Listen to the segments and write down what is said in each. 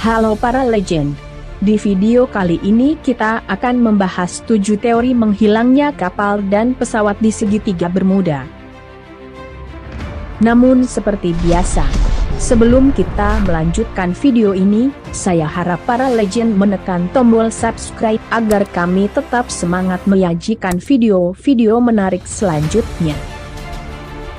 Halo para legend. Di video kali ini kita akan membahas 7 teori menghilangnya kapal dan pesawat di segitiga Bermuda. Namun seperti biasa, sebelum kita melanjutkan video ini, saya harap para legend menekan tombol subscribe agar kami tetap semangat menyajikan video-video menarik selanjutnya.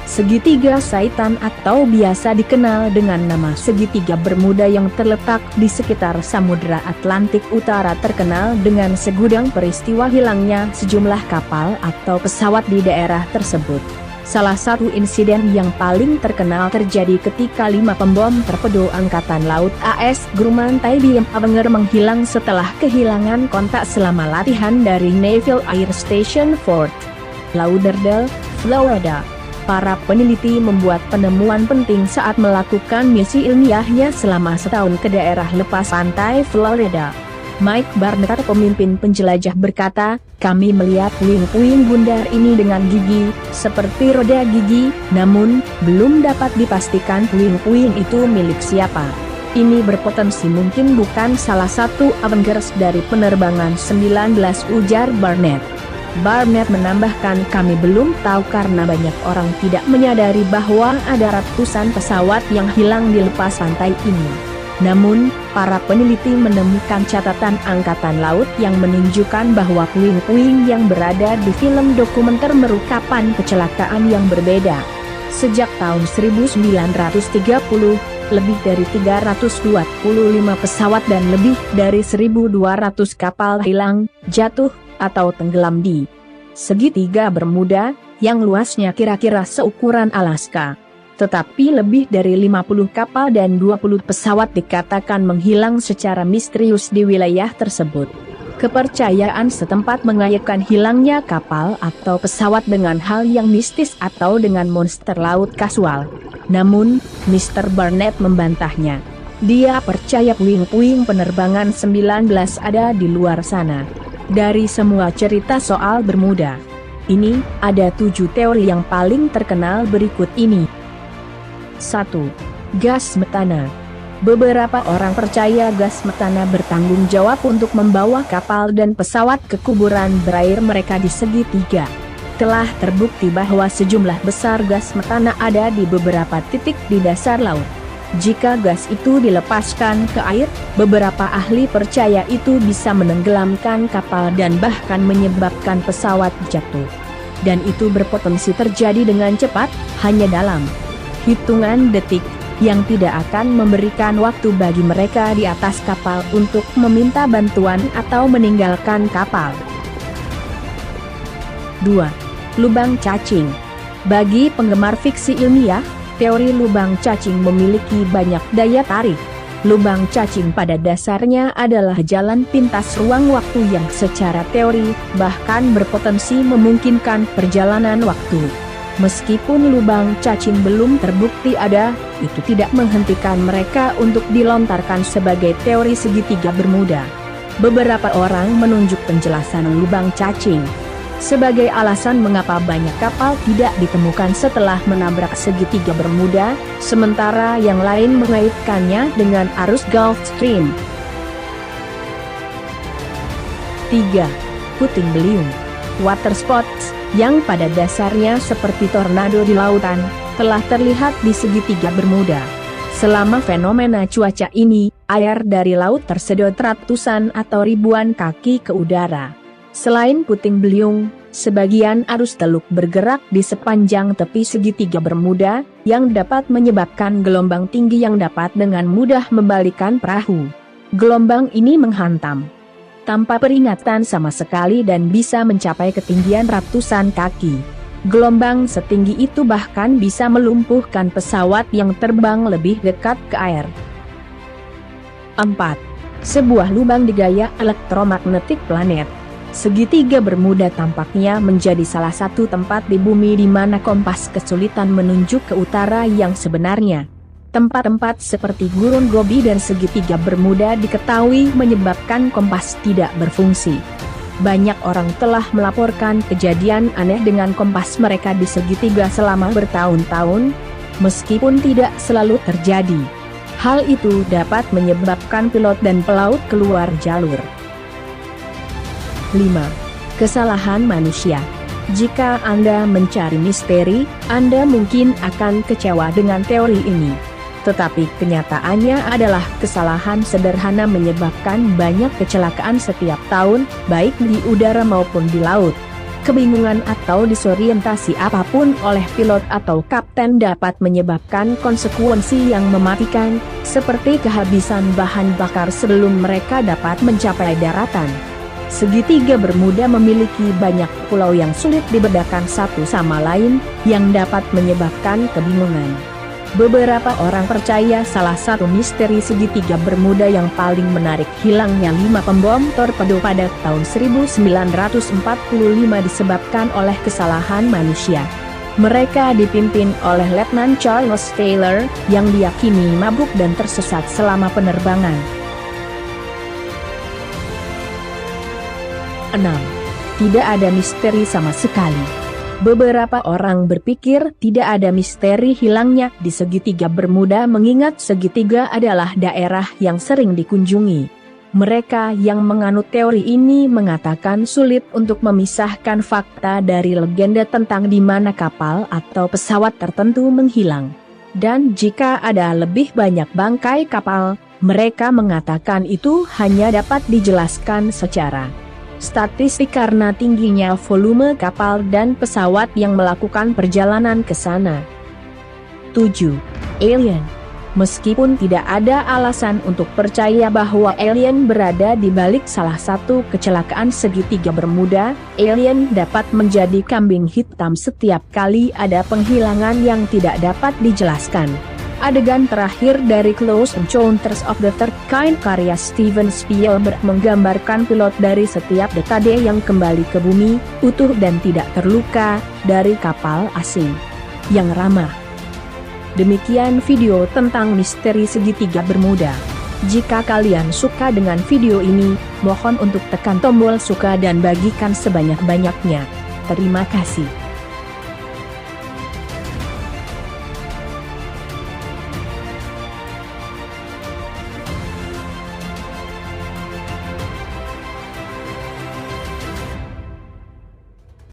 Segitiga Saitan atau biasa dikenal dengan nama segitiga Bermuda yang terletak di sekitar Samudra Atlantik Utara terkenal dengan segudang peristiwa hilangnya sejumlah kapal atau pesawat di daerah tersebut. Salah satu insiden yang paling terkenal terjadi ketika 5 pembom torpedo Angkatan Laut AS Grumman Tybee Avenger menghilang setelah kehilangan kontak selama latihan dari Naval Air Station Fort Lauderdale, Florida. Para peneliti membuat penemuan penting saat melakukan misi ilmiahnya selama setahun ke daerah lepas pantai Florida. Mike Barnett, pemimpin penjelajah, berkata, "Kami melihat puing-puing bundar ini dengan gigi, seperti roda gigi, namun belum dapat dipastikan puing-puing itu milik siapa. Ini berpotensi mungkin bukan salah satu Avengers dari penerbangan 19, ujar Barnett. Barnett menambahkan, "Kami belum tahu karena banyak orang tidak menyadari bahwa ada ratusan pesawat yang hilang di lepas pantai ini. Namun, para peneliti menemukan catatan Angkatan Laut yang menunjukkan bahwa puing-puing yang berada di film dokumenter merupakan kecelakaan yang berbeda. Sejak tahun 1930, lebih dari 325 pesawat dan lebih dari 1.200 kapal hilang, jatuh, atau tenggelam di segitiga Bermuda, yang luasnya kira-kira seukuran Alaska. Tetapi lebih dari 50 kapal dan 20 pesawat dikatakan menghilang secara misterius di wilayah tersebut. Kepercayaan setempat mengaitkan hilangnya kapal atau pesawat dengan hal yang mistis atau dengan monster laut kasual. Namun, Mr. Barnett membantahnya. Dia percaya puing-puing penerbangan 19 ada di luar sana. Dari semua cerita soal Bermuda ini, ada 7 teori yang paling terkenal berikut ini. 1. Gas metana. Beberapa orang percaya gas metana bertanggung jawab untuk membawa kapal dan pesawat ke kuburan berair mereka di segitiga. Telah terbukti bahwa sejumlah besar gas metana ada di beberapa titik di dasar laut. Jika gas itu dilepaskan ke air, beberapa ahli percaya itu bisa menenggelamkan kapal dan bahkan menyebabkan pesawat jatuh. Dan itu berpotensi terjadi dengan cepat, hanya dalam hitungan detik, yang tidak akan memberikan waktu bagi mereka di atas kapal untuk meminta bantuan atau meninggalkan kapal. 2. Lubang cacing. Bagi penggemar fiksi ilmiah, teori lubang cacing memiliki banyak daya tarik. Lubang cacing pada dasarnya adalah jalan pintas ruang waktu yang secara teori bahkan berpotensi memungkinkan perjalanan waktu. Meskipun lubang cacing belum terbukti ada, itu tidak menghentikan mereka untuk dilontarkan sebagai teori segitiga Bermuda. Beberapa orang menunjuk penjelasan lubang cacing sebagai alasan mengapa banyak kapal tidak ditemukan setelah menabrak segitiga Bermuda, sementara yang lain mengaitkannya dengan arus Gulf Stream. 3. Puting beliung. Water spots, yang pada dasarnya seperti tornado di lautan, telah terlihat di segitiga Bermuda. Selama fenomena cuaca ini, air dari laut tersedot ratusan atau ribuan kaki ke udara. Selain puting beliung, sebagian arus teluk bergerak di sepanjang tepi segitiga Bermuda, yang dapat menyebabkan gelombang tinggi yang dapat dengan mudah membalikan perahu. Gelombang ini menghantam tanpa peringatan sama sekali dan bisa mencapai ketinggian ratusan kaki. Gelombang setinggi itu bahkan bisa melumpuhkan pesawat yang terbang lebih dekat ke air. 4. Sebuah lubang di gaya elektromagnetik planet. Segitiga Bermuda tampaknya menjadi salah satu tempat di bumi di mana kompas kesulitan menunjuk ke utara yang sebenarnya. Tempat-tempat seperti Gurun Gobi dan segitiga Bermuda diketahui menyebabkan kompas tidak berfungsi. Banyak orang telah melaporkan kejadian aneh dengan kompas mereka di segitiga selama bertahun-tahun, meskipun tidak selalu terjadi. Hal itu dapat menyebabkan pilot dan pelaut keluar jalur. 5. Kesalahan manusia. Jika Anda mencari misteri, Anda mungkin akan kecewa dengan teori ini. Tetapi kenyataannya adalah kesalahan sederhana menyebabkan banyak kecelakaan setiap tahun, baik di udara maupun di laut. Kebingungan atau disorientasi apapun oleh pilot atau kapten dapat menyebabkan konsekuensi yang mematikan, seperti kehabisan bahan bakar sebelum mereka dapat mencapai daratan. Segitiga Bermuda memiliki banyak pulau yang sulit dibedakan satu sama lain, yang dapat menyebabkan kebingungan. Beberapa orang percaya salah satu misteri segitiga Bermuda yang paling menarik hilangnya 5 pembom torpedo pada tahun 1945 disebabkan oleh kesalahan manusia. Mereka dipimpin oleh Letnan Charles Taylor, yang diyakini mabuk dan tersesat selama penerbangan. 6. Tidak ada misteri sama sekali. Beberapa orang berpikir tidak ada misteri hilangnya di segitiga Bermuda mengingat segitiga adalah daerah yang sering dikunjungi. Mereka yang menganut teori ini mengatakan sulit untuk memisahkan fakta dari legenda tentang di mana kapal atau pesawat tertentu menghilang. Dan jika ada lebih banyak bangkai kapal, mereka mengatakan itu hanya dapat dijelaskan secara statistik karena tingginya volume kapal dan pesawat yang melakukan perjalanan ke sana. 7. Alien. Meskipun tidak ada alasan untuk percaya bahwa alien berada di balik salah satu kecelakaan segitiga Bermuda, alien dapat menjadi kambing hitam setiap kali ada penghilangan yang tidak dapat dijelaskan. Adegan terakhir dari Close Encounters of the Third Kind karya Steven Spielberg menggambarkan pilot dari setiap dekade yang kembali ke bumi, utuh dan tidak terluka, dari kapal asing yang ramah. Demikian video tentang misteri segitiga Bermuda. Jika kalian suka dengan video ini, mohon untuk tekan tombol suka dan bagikan sebanyak-banyaknya. Terima kasih.